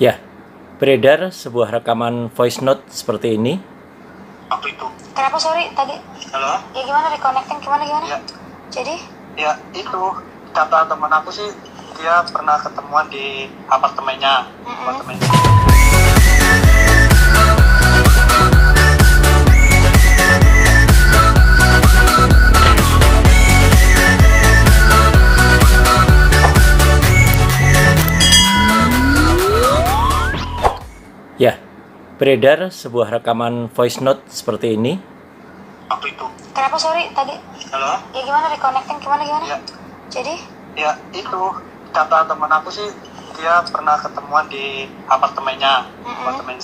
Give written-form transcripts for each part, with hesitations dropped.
Ya, beredar sebuah rekaman voice note seperti ini. Apa itu? Kenapa sorry tadi? Halo? Ya gimana reconnecting gimana? Ya, Jadi? ya itu kata teman aku sih dia pernah ketemuan di apartemennya. Apartemennya. Ya, beredar sebuah rekaman voice note seperti ini. Apa itu? Kenapa sorry tadi? Halo? Ya gimana reconnecting gimana? Ya, Jadi? ya itu kata teman aku sih dia pernah ketemuan di apartemennya. Apartemen.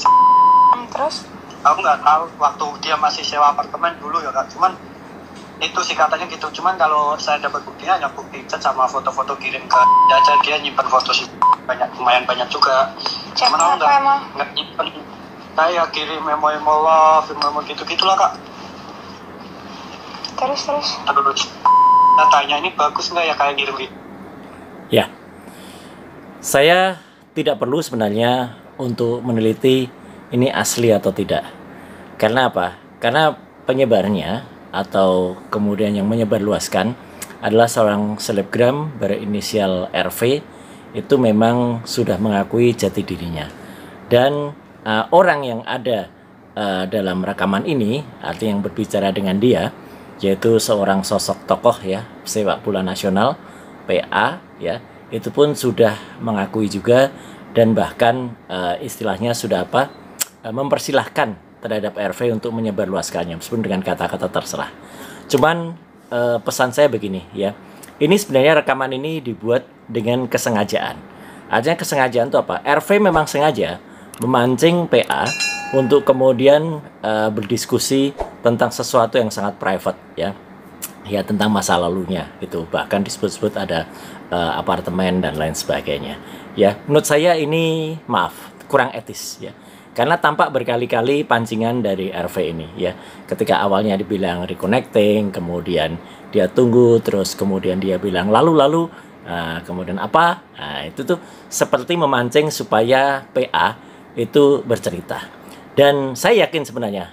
Terus? Aku nggak tahu waktu dia masih sewa apartemen dulu ya kak. Cuman itu sih katanya gitu. Cuman kalau saya dapat buktinya hanya bukti chat sama foto-foto kirim ke dia aja. Dia nyimpen foto sih lumayan banyak juga. Cuman aku nggak nyimpen. Saya kirim memo-memo love, memo gitu-gitulah kak. Terus? Terus tanya ini bagus nggak ya kayak kirim gitu? Ya, saya tidak perlu sebenarnya untuk meneliti ini asli atau tidak. Karena apa? Karena penyebarnya atau kemudian yang menyebarluaskan adalah seorang selebgram berinisial RV. Itu memang sudah mengakui jati dirinya. Dan orang yang ada dalam rekaman ini, artinya yang berbicara dengan dia, yaitu seorang sosok tokoh ya, sepak bola nasional, PA ya, itu pun sudah mengakui juga dan bahkan istilahnya sudah mempersilahkan terhadap RV untuk menyebarluaskannya meskipun dengan kata-kata terserah. Cuman pesan saya begini ya. Ini sebenarnya rekaman ini dibuat dengan kesengajaan. Artinya kesengajaan itu apa? RV memang sengaja memancing PA untuk kemudian berdiskusi tentang sesuatu yang sangat private ya. Ya, tentang masa lalunya itu. Bahkan disebut-sebut ada apartemen dan lain sebagainya. Ya, menurut saya ini maaf, kurang etis ya. Karena tampak berkali-kali pancingan dari RV ini ya. Ketika awalnya dibilang reconnecting, kemudian dia tunggu, terus kemudian dia bilang lalu kemudian apa? Nah, itu tuh seperti memancing supaya PA itu bercerita. Dan saya yakin sebenarnya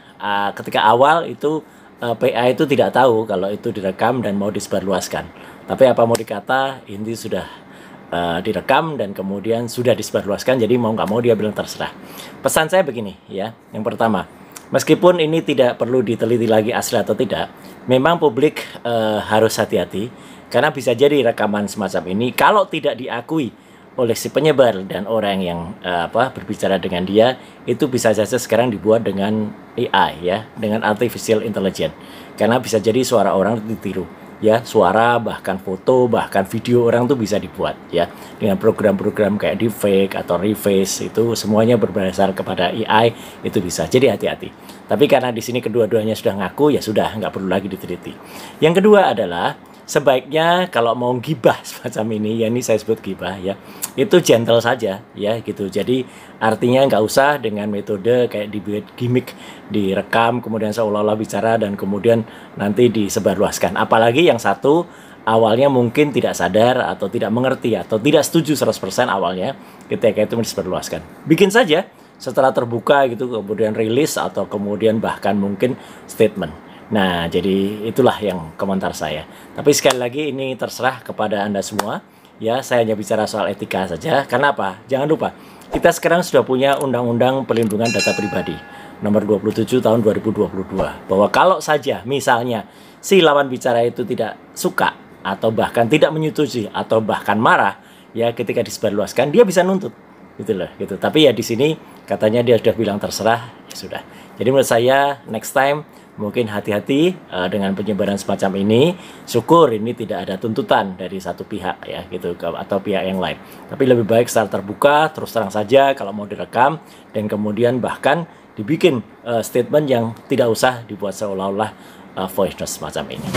ketika awal itu PA itu tidak tahu kalau itu direkam dan mau disebarluaskan. Tapi apa mau dikata, ini sudah direkam dan kemudian sudah disebarluaskan, jadi mau nggak mau dia bilang terserah. Pesan saya begini ya, yang pertama, meskipun ini tidak perlu diteliti lagi asli atau tidak, memang publik harus hati-hati karena bisa jadi rekaman semacam ini kalau tidak diakui oleh si penyebar dan orang yang berbicara dengan dia, itu bisa saja sekarang dibuat dengan AI ya, dengan artificial intelligence, karena bisa jadi suara orang ditiru ya, suara bahkan foto bahkan video orang tuh bisa dibuat ya dengan program-program kayak deepfake atau reface, itu semuanya berdasar kepada AI, itu bisa. Jadi hati-hati. Tapi karena di sini kedua-duanya sudah ngaku, ya sudah nggak perlu lagi diteliti. Yang kedua adalah sebaiknya kalau mau gibah semacam ini, ya ini saya sebut gibah ya, itu gentle saja ya gitu. Jadi artinya nggak usah dengan metode kayak dibuat gimmick, direkam kemudian seolah-olah bicara dan kemudian nanti disebarluaskan. Apalagi yang satu awalnya mungkin tidak sadar atau tidak mengerti atau tidak setuju 100% awalnya ketika itu disebarluaskan. Bikin saja setelah terbuka gitu, kemudian rilis atau kemudian bahkan mungkin statement. Nah, jadi itulah yang komentar saya. Tapi sekali lagi ini terserah kepada Anda semua. Ya, saya hanya bicara soal etika saja. Karena apa? Jangan lupa, kita sekarang sudah punya Undang-Undang Perlindungan Data Pribadi nomor 27 tahun 2022. Bahwa kalau saja misalnya si lawan bicara itu tidak suka atau bahkan tidak menyetujui atau bahkan marah ya ketika disebarluaskan, dia bisa nuntut. Gitu loh, gitu. Tapi ya di sini katanya dia sudah bilang terserah, ya sudah. Jadi menurut saya next time mungkin hati-hati dengan penyebaran semacam ini. Syukur ini tidak ada tuntutan dari satu pihak ya gitu atau pihak yang lain. Tapi lebih baik secara terbuka, terus terang saja kalau mau direkam dan kemudian bahkan dibikin statement yang tidak usah dibuat seolah-olah voice note semacam ini.